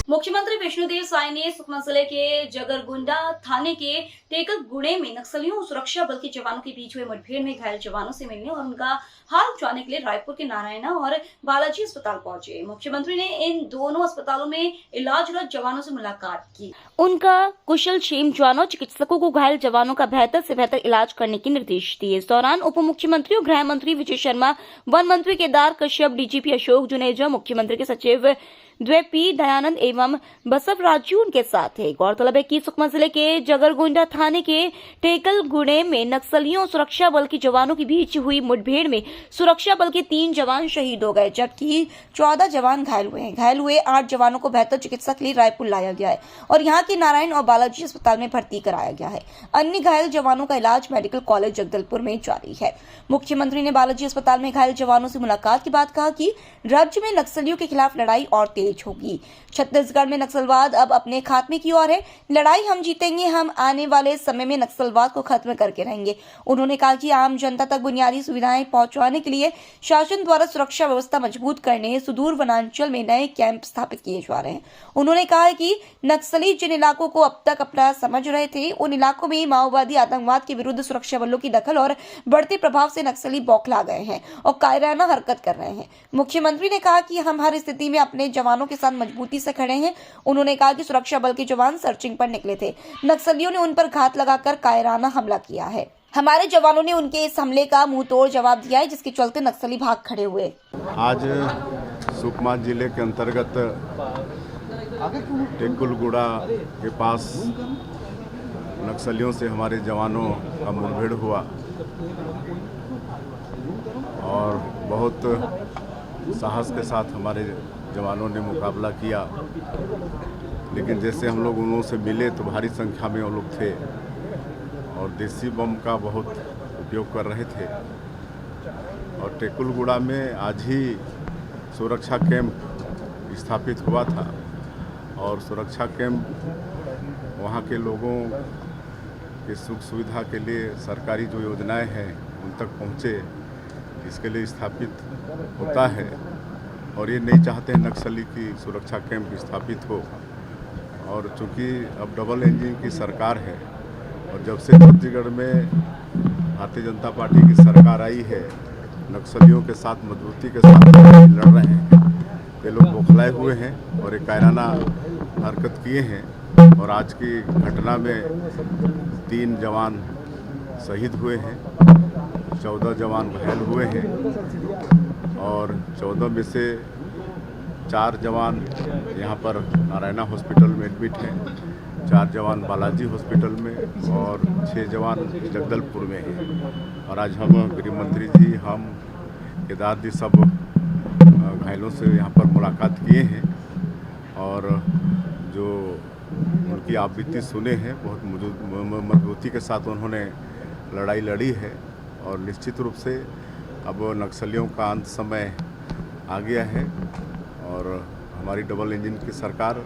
मुख्यमंत्री विष्णुदेव साय ने सुकमा जिले के जगरगुंडा थाने के टेकल गुणे में नक्सलियों और सुरक्षा बल के जवानों के बीच हुए मुठभेड़ में घायल जवानों से मिलने और उनका हाल जानने के लिए रायपुर के नारायणा और बालाजी अस्पताल पहुंचे। मुख्यमंत्री ने इन दोनों अस्पतालों में इलाजरत जवानों से मुलाकात की, उनका कुशल क्षेम जाना, चिकित्सकों को घायल जवानों का बेहतर से बेहतर इलाज करने के निर्देश दिए। इस दौरान उप मुख्यमंत्री और गृह मंत्री विजय शर्मा, वन मंत्री केदार कश्यप, डीजीपी अशोक जुनेजा, मुख्यमंत्री के सचिव द्वैपी दयानंद एवं बसव राजू उनके साथ थे। गौरतलब है कि सुकमा जिले के जगरगुंडा थाने के टेकल गुणे में नक्सलियों और सुरक्षा बल के जवानों के बीच हुई मुठभेड़ में सुरक्षा बल के 3 जवान शहीद हो गए, जबकि 14 जवान घायल हुए हैं। घायल हुए 8 जवानों को बेहतर चिकित्सा के लिए रायपुर लाया गया है और यहाँ के नारायण और बालाजी अस्पताल में भर्ती कराया गया है। अन्य घायल जवानों का इलाज मेडिकल कॉलेज जगदलपुर में जारी है। मुख्यमंत्री ने बालाजी अस्पताल में घायल जवानों से मुलाकात के बाद कहा कि राज्य में नक्सलियों के खिलाफ लड़ाई और तेज होगी। छत्तीसगढ़ में नक्सलवाद अब अपने खात्मे की ओर है। लड़ाई हम जीतेंगे, हम आने वाले समय में नक्सलवाद को खत्म करके रहेंगे। उन्होंने कहा कि आम जनता तक बुनियादी सुविधाएं पहुंचाने के लिए शासन द्वारा सुरक्षा व्यवस्था मजबूत करने सुदूर वनांचल में नए कैंप स्थापित किए जा रहे हैं। उन्होंने कहा कि नक्सली जिन इलाकों को अब तक अपना समझ रहे थे, उन इलाकों में माओवादी आतंकवाद के विरुद्ध सुरक्षा बलों की दखल और बढ़ते प्रभाव से नक्सली बौखला गए हैं और कायराना हरकत कर रहे हैं। मुख्यमंत्री ने कहा कि हम हर स्थिति में अपने जवानों के साथ मजबूती से खड़े हैं। उन्होंने कहा कि सुरक्षा बल के जवान सर्चिंग पर निकले थे, नक्सलियों ने उन पर घात लगाकर कायराना हमला किया है। हमारे जवानों ने उनके इस हमले का मुंहतोड़ जवाब दिया है, जिसके चलते नक्सली भाग खड़े हुए। आज सुकमा जिले के अंतर्गत टेकुलगुड़ा के पास नक्सलियों से हमारे जवानों का मुठभेड़ हुआ और बहुत साहस के साथ हमारे जवानों ने मुकाबला किया। लेकिन जैसे हम लोग उन से मिले तो भारी संख्या में वो लोग थे और देसी बम का बहुत उपयोग कर रहे थे। और टेकुलगुड़ा में आज ही सुरक्षा कैंप स्थापित हुआ था और सुरक्षा कैंप वहाँ के लोगों के सुख सुविधा के लिए सरकारी जो योजनाएं हैं उन तक पहुँचे, इसके लिए स्थापित होता है। और ये नहीं चाहते हैं नक्सली की सुरक्षा कैंप स्थापित हो। और चूँकि अब डबल इंजन की सरकार है और जब से छत्तीसगढ़ में भारतीय जनता पार्टी की सरकार आई है, नक्सलियों के साथ मजबूती के साथ लड़ रहे हैं। ये लोग बौखलाए हुए हैं और एक कायराना हरकत किए हैं और आज की घटना में 3 जवान शहीद हुए हैं, 14 जवान घायल हुए हैं और 14 में से 4 जवान यहाँ पर नारायणा हॉस्पिटल में एडमिट हैं, 4 जवान बालाजी हॉस्पिटल में और 6 जवान जगदलपुर में हैं। और आज हम गृह मंत्री जी, हम केदार जी सब घायलों से यहाँ पर मुलाकात किए हैं और जो उनकी आवृत्ति सुने हैं, बहुत मजबूती के साथ उन्होंने लड़ाई लड़ी है। और निश्चित रूप से अब नक्सलियों का अंत समय आ गया है और हमारी डबल इंजन की सरकार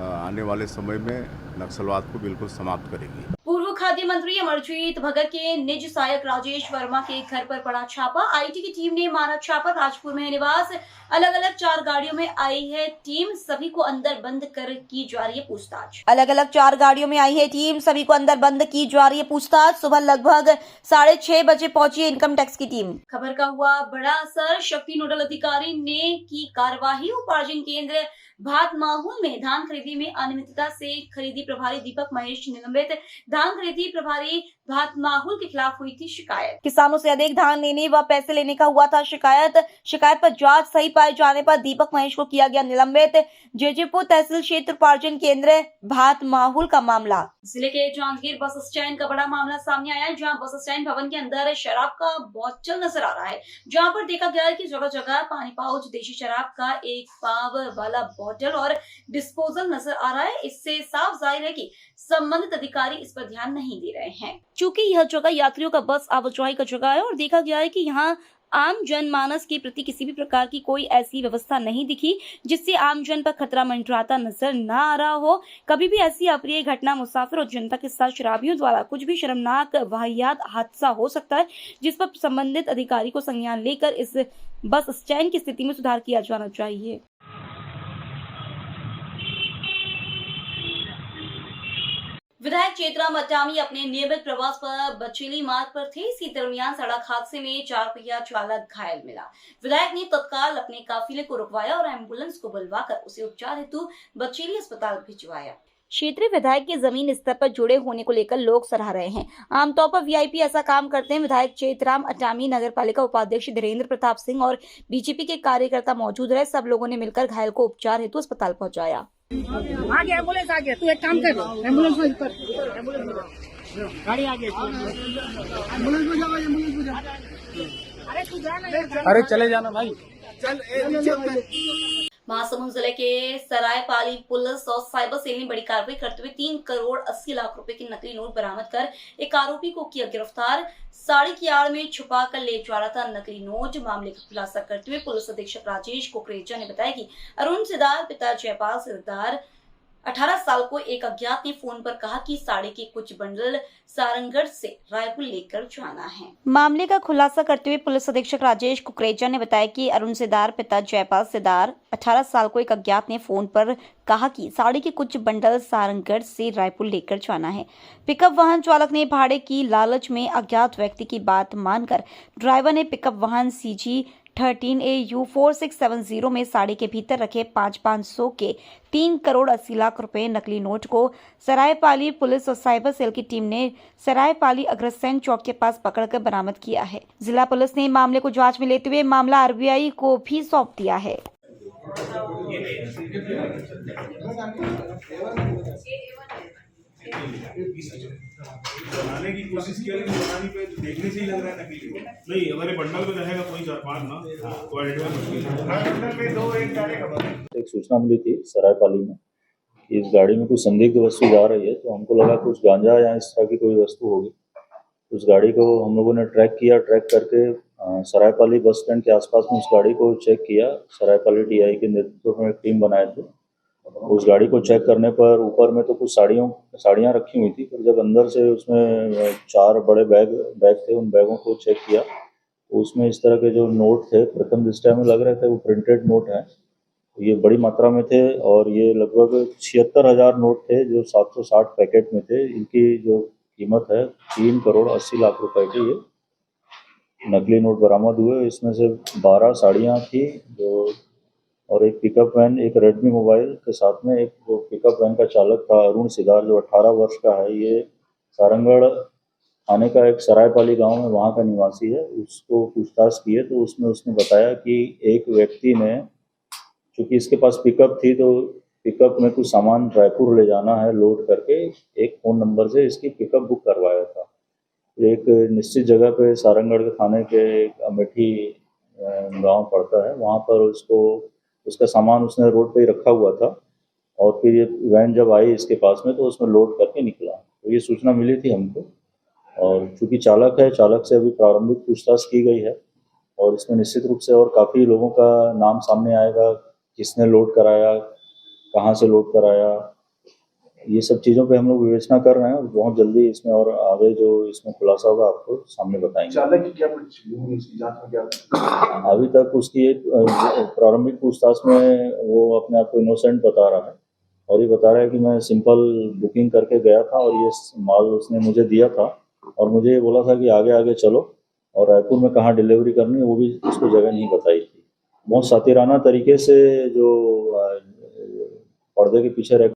आने वाले समय में नक्सलवाद को बिल्कुल समाप्त करेगी। पूर्व खाद्य मंत्री अमरजीत भगत के निज सहायक राजेश वर्मा के घर पर पड़ा छापा। आईटी की टीम ने मारा छापा। राजपुर में है निवास। अलग अलग 4 गाड़ियों में आई है टीम, सभी को अंदर बंद कर की जा रही है पूछताछ। अलग अलग 4 गाड़ियों में आई है टीम, सभी को अंदर बंद की जा रही है पूछताछ। सुबह लगभग 6:30 बजे पहुंची इनकम टैक्स की टीम। खबर का हुआ बड़ा असर। शक्ति नोडल अधिकारी ने की कार्यवाही। उपार्जन केंद्र भात माहौल में धान खरीदी में अनियमितता से खरीदी प्रभारी दीपक महेश निलंबित। धान खरीदी प्रभारी भात माहौल के खिलाफ हुई थी शिकायत। किसानों से अधिक धान लेने व पैसे लेने का हुआ था शिकायत। शिकायत पर जांच सही पाए जाने पर दीपक महेश को किया गया निलंबित। जेजेपुर तहसील क्षेत्र उपार्जन केंद्र भात माहौल का मामला। जिले के जांजगीर बस स्टैंड का बड़ा मामला सामने आया, जहां बस स्टैंड भवन के अंदर शराब का बोतल नजर आ रहा है, जहां पर देखा गया है कि जगह जगह पानी पाउच देशी शराब का 1 पाव वाला बोतल और डिस्पोजल नजर आ रहा है। इससे साफ जाहिर है कि संबंधित अधिकारी इस पर ध्यान नहीं दे रहे हैं, चूँकि यह जगह यात्रियों का बस आवाजाही का जगह है और देखा गया है कि यहाँ आम जनमानस के प्रति किसी भी प्रकार की कोई ऐसी व्यवस्था नहीं दिखी जिससे आम जन पर खतरा मंडराता नजर न आ रहा हो। कभी भी ऐसी अप्रिय घटना मुसाफिर और जनता के साथ शराबियों द्वारा कुछ भी शर्मनाक वाहियात हादसा हो सकता है, जिस पर संबंधित अधिकारी को संज्ञान लेकर इस बस स्टैंड की स्थिति में सुधार किया जाना चाहिए। विधायक चेतराम अटामी अपने नियमित प्रवास पर बचेली मार्ग पर थे। इसी दरमियान सड़क हादसे में 4 पहिया चालक घायल मिला। विधायक ने तत्काल अपने काफिले को रुकवाया और एम्बुलेंस को बुलवाकर उसे उपचार हेतु बचेली अस्पताल भिजवाया। क्षेत्रीय विधायक के जमीन स्तर पर जुड़े होने को लेकर लोग सराह रहे हैं। आमतौर पर वीआईपी ऐसा काम करते हैं। विधायक चेतराम अटामी, नगर पालिका उपाध्यक्ष धीरेन्द्र प्रताप सिंह और बीजेपी के कार्यकर्ता मौजूद रहे। सब लोगों ने मिलकर घायल को उपचार हेतु अस्पताल पहुंचाया। आगे एम्बुलेंस आ गया, तू एक काम कर, एम्बुलेंस में कर, एम्बुलेंस में गाड़ी आ गई, एम्बुलेंस में जाओ, एम्बुलेंस में जाओ। अरे तू जा ना, अरे चले जाना भाई, चल। महासमुंद जिले के सरायपाली पुलिस और साइबर सेल ने बड़ी कार्रवाई करते हुए 3 करोड़ 80 लाख रुपए के नकली नोट बरामद कर एक आरोपी को किया गिरफ्तार। साड़ी की आड़ में छुपा कर ले जा रहा था नकली नोट। मामले का खुलासा करते हुए पुलिस अधीक्षक राजेश कुकरेजा ने बताया कि अरुण सिदार पिता जयपाल सिदार 18 साल को एक अज्ञात ने फोन पर कहा कि साड़ी के कुछ बंडल सारंगगढ़ से रायपुर लेकर जाना है। मामले का खुलासा करते हुए पुलिस अधीक्षक राजेश कुकरेजा ने बताया कि अरुण सिदार पिता जयपाल सिदार 18 साल को एक अज्ञात ने फोन पर कहा कि साड़ी के कुछ बंडल सारंगगढ़ से रायपुर लेकर जाना है। पिकअप वाहन चालक ने भाड़े की लालच में अज्ञात व्यक्ति की बात मानकर ड्राइवर ने पिकअप वाहन CG 13AU 4670 में साड़ी के भीतर रखे 500 के 3 करोड़ 80 लाख रुपए नकली नोट को सरायपाली पुलिस और साइबर सेल की टीम ने सरायपाली अग्रसेन चौक के पास पकड़कर बरामद किया है। जिला पुलिस ने मामले को जांच में लेते हुए मामला RBI को भी सौंप दिया है। बनाने की कोशिश किया लेकिन बनाने पे देखने से ही लग रहा है नकली नहीं। हमारे बंडल में रहेगा कोई 4-5 ना क्वालिटी में। एक सूचना मिली थी सरायपाली में कि इस गाड़ी में कुछ संदिग्ध वस्तु जा रही है, तो हमको लगा कुछ गांजा या इस तरह की कोई वस्तु होगी। उस गाड़ी को हम लोगों ने ट्रैक किया। ट्रैक करके सरायपाली बस स्टैंड के आसपास में उस गाड़ी को चेक किया। सरायपाली TI के नेतृत्व में एक टीम बनाए थे। उस गाड़ी को चेक करने पर ऊपर में तो कुछ साड़ियाँ रखी हुई थी, पर जब अंदर से उसमें 4 बड़े बैग थे, उन बैगों को चेक किया तो उसमें इस तरह के जो नोट थे, प्रथम दृष्टया में लग रहे थे वो प्रिंटेड नोट हैं। ये बड़ी मात्रा में थे और ये लगभग 76,000 नोट थे जो 760 पैकेट में थे। इनकी जो कीमत है 3 करोड़ 80 लाख रुपए की ये नकली नोट बरामद हुए। इसमें से 12 साड़ियाँ थी जो और एक पिकअप वैन, एक रेडमी मोबाइल के साथ में एक जो पिकअप वैन का चालक था अरुण सिदार जो 18 वर्ष का है, ये सारंगगढ़ थाने का एक सरायपाली गांव में वहाँ का निवासी है। उसको पूछताछ किए तो उसने बताया कि एक व्यक्ति ने, चूँकि इसके पास पिकअप थी तो पिकअप में कुछ सामान रायपुर ले जाना है लोड करके, एक फ़ोन नंबर से इसकी पिकअप बुक करवाया था। एक निश्चित जगह पे सारंगगढ़ के थाने के अमेठी गाँव पड़ता है, वहाँ पर उसका सामान उसने रोड पे ही रखा हुआ था और फिर ये वैन जब आई इसके पास में तो उसमें लोड करके निकला। तो ये सूचना मिली थी हमको और चूँकि चालक है, चालक से अभी प्रारंभिक पूछताछ की गई है और इसमें निश्चित रूप से और काफ़ी लोगों का नाम सामने आएगा, किसने लोड कराया, कहाँ से लोड कराया, ये सब चीज़ों पे हम लोग विवेचना कर रहे हैं। बहुत जल्दी इसमें और आगे जो इसमें खुलासा होगा आपको सामने बताएंगे। चालक की क्या इसकी जांच में क्या अभी तक उसकी एक प्रारंभिक पूछताछ में वो अपने आप को इनोसेंट बता रहा है और ये बता रहा है कि मैं सिंपल बुकिंग करके गया था और ये माल उसने मुझे दिया था और मुझे ये बोला था कि आगे आगे चलो, और रायपुर में कहाँ डिलीवरी करनी है वो भी उसको जगह नहीं बताई थी। बहुत सातिराना तरीके से जो पर्दे के पीछे रह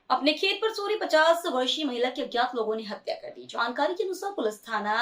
अपने खेत पर सो रही 50 वर्षीय महिला की अज्ञात लोगों ने हत्या कर दी। जानकारी के अनुसार पुलिस थाना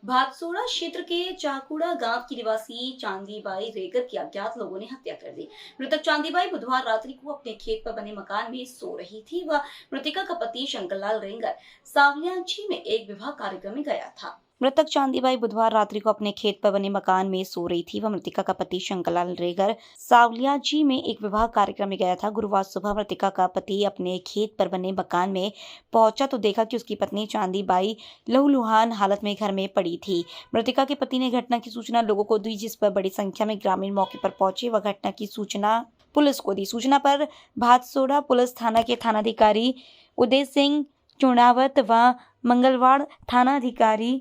भादसोड़ा क्षेत्र के चाकुड़ा गांव की निवासी चांदीबाई रेगर की अज्ञात लोगों ने हत्या कर दी। मृतक चांदीबाई बुधवार रात्रि को अपने खेत पर बने मकान में सो रही थी। वह मृतिका का पति शंकरलाल रेंगर सावलियाजी में एक विवाह कार्यक्रम में गया था। मृतक चांदीबाई बुधवार रात्रि को अपने खेत पर बने मकान में सो रही थी। वह मृतिका का पति शंकरलाल रेगर सावलियाजी में एक विवाह कार्यक्रम में गया था। गुरुवार सुबह मृतिका का पति अपने खेत पर बने मकान में पहुंचा तो देखा कि उसकी पत्नी चांदीबाई लहूलुहान हालत में घर में पड़ी थी। मृतिका के पति ने घटना की सूचना लोगों को दी, जिस पर बड़ी संख्या में ग्रामीण मौके पर पहुंचे। वह घटना की सूचना पुलिस को दी। सूचना पर भादसोड़ा पुलिस थाना के थानाधिकारी उदय सिंह चुनावत व मंगलवाड़ थानाधिकारी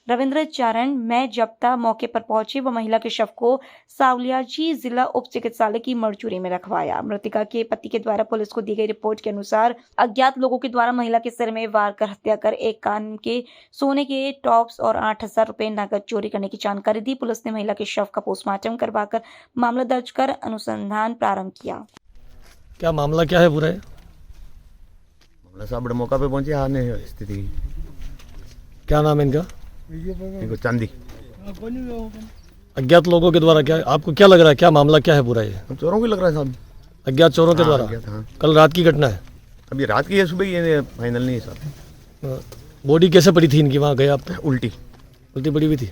रविंद्र चारण मैं जब्ता मौके पर पहुंचे व महिला के शव को सावलियाजी जिला उप चिकित्सालय की मरचूरी में रखवाया। मृतका के पति के द्वारा पुलिस को दी गई रिपोर्ट के अनुसार अज्ञात लोगों के द्वारा महिला के सिर में वार कर हत्या कर एक कान के सोने के टॉप्स और 8,000 रुपए नकद चोरी करने की जानकारी दी। पुलिस ने महिला के शव का पोस्टमार्टम करवाकर मामला दर्ज कर अनुसंधान प्रारंभ किया। क्या मामला क्या है पूरा? मामला साहब बड़े मौका पे पहुंचे आने स्थिति की। क्या नाम है इनका? इनको चांदी। अज्ञात लोगों के द्वारा क्या आपको क्या लग रहा है, क्या मामला क्या है पूरा? ये हम चोरों को लग रहा है साहब। अज्ञात चोरों के द्वारा अज्ञात, हाँ। कल रात की घटना है। अभी रात की है, सुबह ही है, फाइनल नहीं है साहब। बॉडी कैसे पड़ी थी इनकी? वहाँ गए आप? उल्टी पड़ी हुई थी।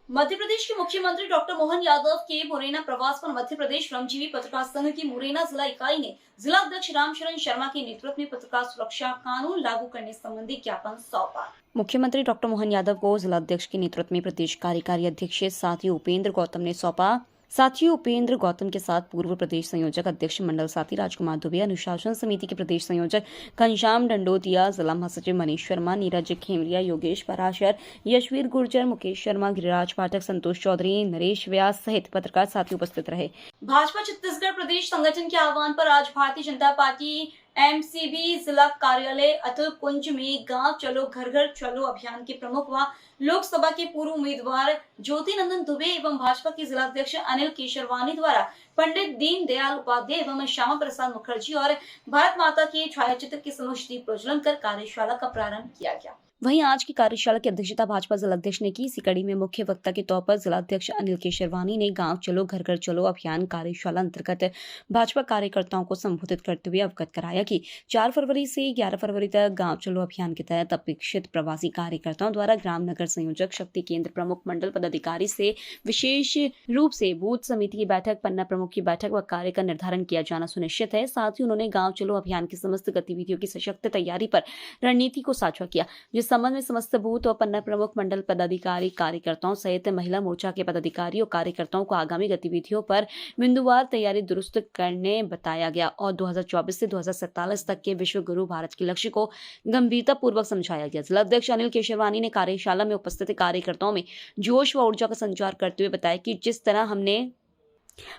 मध्य प्रदेश के मुख्यमंत्री डॉक्टर मोहन यादव के मुरैना प्रवास पर मध्य प्रदेश श्रमजीवी पत्रकार संघ की मुरैना जिला इकाई ने जिला अध्यक्ष रामशरण शर्मा के नेतृत्व में पत्रकार सुरक्षा कानून लागू करने संबंधी ज्ञापन सौंपा। मुख्यमंत्री डॉक्टर मोहन यादव को जिला अध्यक्ष के नेतृत्व में प्रदेश कार्यकारी अध्यक्ष साथी उपेंद्र गौतम ने सौंपा। साथी उपेंद्र गौतम के साथ पूर्व प्रदेश संयोजक अध्यक्ष मंडल साथी राजकुमार दुबे, अनुशासन समिति के प्रदेश संयोजक घनश्याम डंडोतिया, जिला महासचिव मनीष शर्मा, नीरज खेमरिया, योगेश पराशर, यशवीर गुर्जर, मुकेश शर्मा, गिरिराज पाठक, संतोष चौधरी, नरेश व्यास सहित पत्रकार साथी उपस्थित रहे। भाजपा छत्तीसगढ़ प्रदेश संगठन के आह्वान पर आज भारतीय जनता पार्टी एमसीबी जिला कार्यालय अतुल कुंज में गांव चलो घर घर चलो अभियान के प्रमुख व लोकसभा के पूर्व उम्मीदवार ज्योति नंदन दुबे एवं भाजपा के जिला अध्यक्ष अनिल केशरवानी द्वारा पंडित दीनदयाल उपाध्याय एवं श्यामा प्रसाद मुखर्जी और भारत माता के छायाचित्र के समक्ष दीप प्रज्वलन कर कार्यशाला का प्रारंभ किया गया। वहीं आज की कार्यशाला की अध्यक्षता भाजपा जिला अध्यक्ष ने की। इसी कड़ी में मुख्य वक्ता के तौर पर जिला अध्यक्ष अनिल केशरवानी ने गांव चलो घर घर चलो अभियान कार्यशाला अंतर्गत भाजपा कार्यकर्ताओं को संबोधित करते हुए अवगत कराया कि 4 फरवरी से 11 फरवरी तक गांव चलो अभियान के तहत अपेक्षित प्रवासी कार्यकर्ताओं द्वारा ग्राम नगर संयोजक, शक्ति केंद्र प्रमुख, मंडल पदाधिकारी से विशेष रूप से बूथ समिति की बैठक, पन्ना प्रमुख की बैठक व कार्य का निर्धारण किया जाना सुनिश्चित है। साथ ही उन्होंने गाँव चलो अभियान की समस्त गतिविधियों की सशक्त तैयारी पर रणनीति को साझा किया। संबंध में समस्त बूथ और पन्ना प्रमुख, मंडल पदाधिकारी, कार्यकर्ताओं सहित महिला मोर्चा के पदाधिकारी और कार्यकर्ताओं को आगामी गतिविधियों पर बिंदुवार तैयारी दुरुस्त करने बताया गया और 2024 से 2047 तक के विश्व गुरु भारत के लक्ष्य को गंभीरता पूर्वक समझाया गया। जिला अध्यक्ष अनिल केशरवानी ने कार्यशाला में उपस्थित कार्यकर्ताओं में जोश व ऊर्जा का संचार करते हुए बताया कि जिस तरह हमने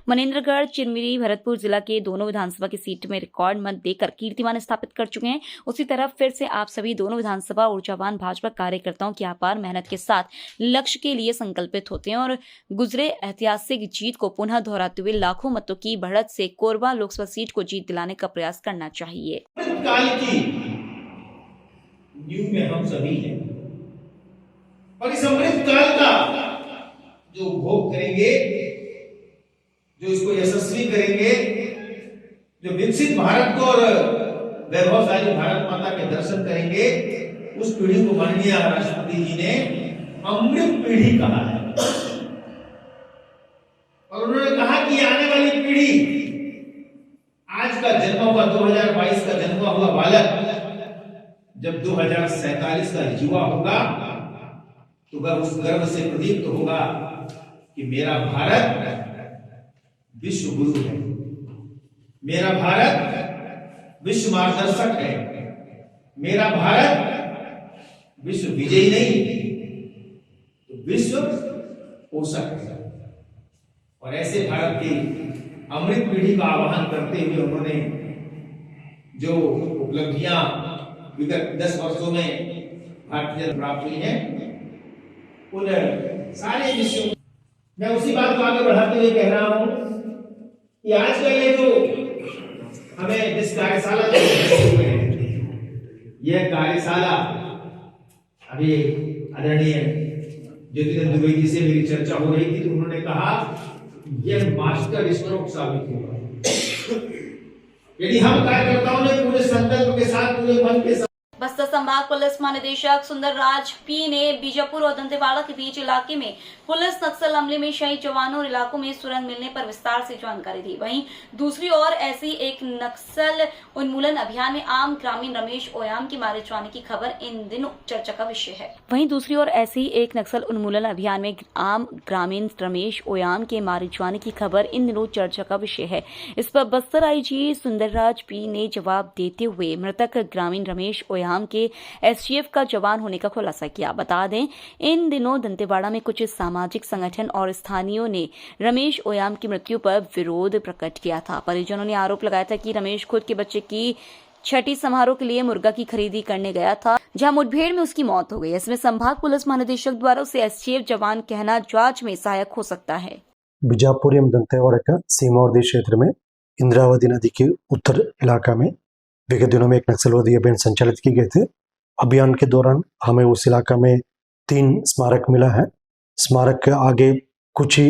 मनेन्द्रगढ़, चिरमिरी, भरतपुर जिला के दोनों विधानसभा की सीट में रिकॉर्ड मत देकर कीर्तिमान स्थापित कर चुके हैं, उसी तरह फिर से आप सभी दोनों विधानसभा ऊर्जावान भाजपा कार्यकर्ताओं की अपार मेहनत के साथ लक्ष्य के लिए संकल्पित होते हैं और गुजरे ऐतिहासिक जीत को पुनः दोहराते हुए लाखों मतों की बढ़त से कोरबा लोकसभा सीट को जीत दिलाने का प्रयास करना चाहिए। काल की न्यू में हम सभी हैं और इस अमृत काल का जो उपभोग करेंगे, जो इसको यशस्वी करेंगे, जो विकसित भारत को और वैभवशाली भारत माता के दर्शन करेंगे, उस पीढ़ी को माननीय राष्ट्रपति जी ने अमृत पीढ़ी कहा है। और उन्होंने कहा कि आने वाली पीढ़ी, आज का जन्म हुआ 2022 का जन्म हुआ बालक जब 2047 का युवा होगा तो वह उस गर्व से प्रदीप्त होगा कि मेरा भारत विश्व गुरु है, मेरा भारत विश्व मार्गदर्शक है, मेरा भारत विश्व विजयी नहीं तो विश्व पोषक है। और ऐसे भारत की अमृत पीढ़ी का आह्वान करते हुए उन्होंने जो उपलब्धियां विगत 10 वर्षों में भारतीय प्राप्त हुई हैं, उन सारे विषयों मैं उसी बात को आगे बढ़ाते हुए कह रहा हूं कि आज का ये जो हमें जिस कार्यशाला यह कार्यशाला अभी आदरणीय ज्योति नंदन दुबे जी से मेरी चर्चा हो रही थी तो उन्होंने कहा यह मास्टर स्ट्रोक साबित होगा यदि हम कार्यकर्ताओं ने पूरे संकल्प के साथ, पूरे मन के साथ। बस्तर संभाग पुलिस महानिदेशक सुंदर राज पी ने बीजापुर और दंतेवाड़ा के बीच इलाके में पुलिस नक्सल हमले में शहीद जवानों और इलाकों में सुरंग मिलने पर विस्तार से जानकारी दी। वहीं दूसरी ओर ऐसी एक नक्सल उन्मूलन अभियान में आम ग्रामीण रमेश ओयाम की मारे जाने की खबर इन दिनों चर्चा का विषय है। वहीं दूसरी ओर ऐसी एक नक्सल उन्मूलन अभियान में आम ग्रामीण रमेश ओयाम के मारे जाने की खबर इन दिनों चर्चा का विषय है। इस पर बस्तर आईजी सुंदरराज पी ने जवाब देते हुए मृतक ग्रामीण रमेश ओयाम ओयाम के एसटीएफ का जवान होने का खुलासा किया। बता दें, इन दिनों दंतेवाड़ा में कुछ सामाजिक संगठन और स्थानीयों ने रमेश ओयाम की मृत्यु पर विरोध प्रकट किया था। परिजनों ने आरोप लगाया था कि रमेश खुद के बच्चे की छठी समारोह के लिए मुर्गा की खरीदी करने गया था, जहां मुठभेड़ में उसकी मौत हो गई। इसमें संभाग पुलिस महानिदेशक द्वारा उसे एसटीएफ जवान कहना जांच में सहायक हो सकता है। बिजापुर एवं दंतेवाड़ा का सीमावर्ती क्षेत्र में इंद्रावती नदी के उत्तर इलाका में विगत दिनों में एक नक्सलवादी अभियान संचालित किए गए थे। अभियान के दौरान हमें उस इलाका में 3 स्मारक मिला है। स्मारक के आगे कुछ ही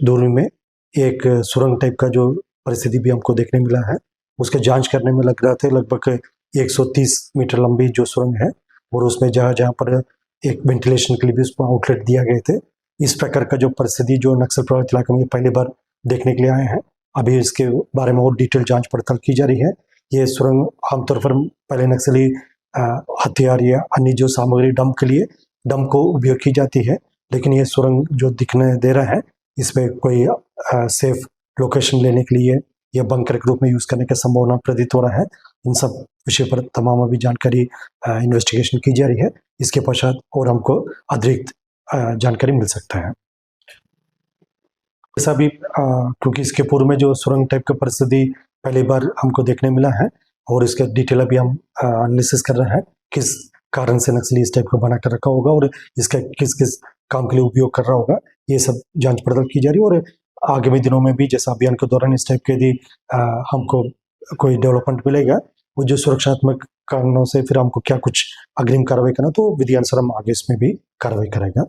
दूरी में एक सुरंग टाइप का जो परिस्थिति भी हमको देखने मिला है। उसके जांच करने में लग रहा था लगभग 130 मीटर लंबी जो सुरंग है, और उसमें जहाँ पर एक वेंटिलेशन के लिए भी उसमें आउटलेट दिया गए थे। इस प्रकार का जो परिस्थिति जो नक्सल प्रभावित इलाके में पहली बार देखने के लिए आए हैं। अभी इसके बारे में और डिटेल जांच पड़ताल की जा रही है। ये सुरंग आमतौर पर पहले नक्सली हथियार या अन्य जो सामग्री डंप के लिए डंप को उपयोग की जाती है, लेकिन ये सुरंग जो दिखने दे रहा है इसमें कोई सेफ लोकेशन लेने के लिए या बंकर के रूप में यूज करने की संभावना प्रतीत हो रहा है। इन सब विषय पर तमाम अभी जानकारी इन्वेस्टिगेशन की जा रही है। इसके पश्चात और हमको अतिरिक्त जानकारी मिल सकता है। ऐसा भी क्योंकि इसके पूर्व में जो सुरंग टाइप का परिस्थिति पहली बार हमको देखने मिला है, और इसका डिटेल अभी हम एनालिसिस कर रहे हैं किस कारण से नक्सली इस टाइप का बना कर रखा होगा और इसका किस किस काम के लिए उपयोग कर रहा होगा। ये सब जांच पड़ताल की जा रही है, और आगामी दिनों में भी जैसा अभियान के दौरान इस टाइप के यदि हमको कोई डेवलपमेंट मिलेगा, वो जो सुरक्षात्मक कारणों से फिर हमको क्या कुछ अग्रिम कार्रवाई करना, तो विधि अनुसार हम आगे इसमें भी कार्रवाई करेगा।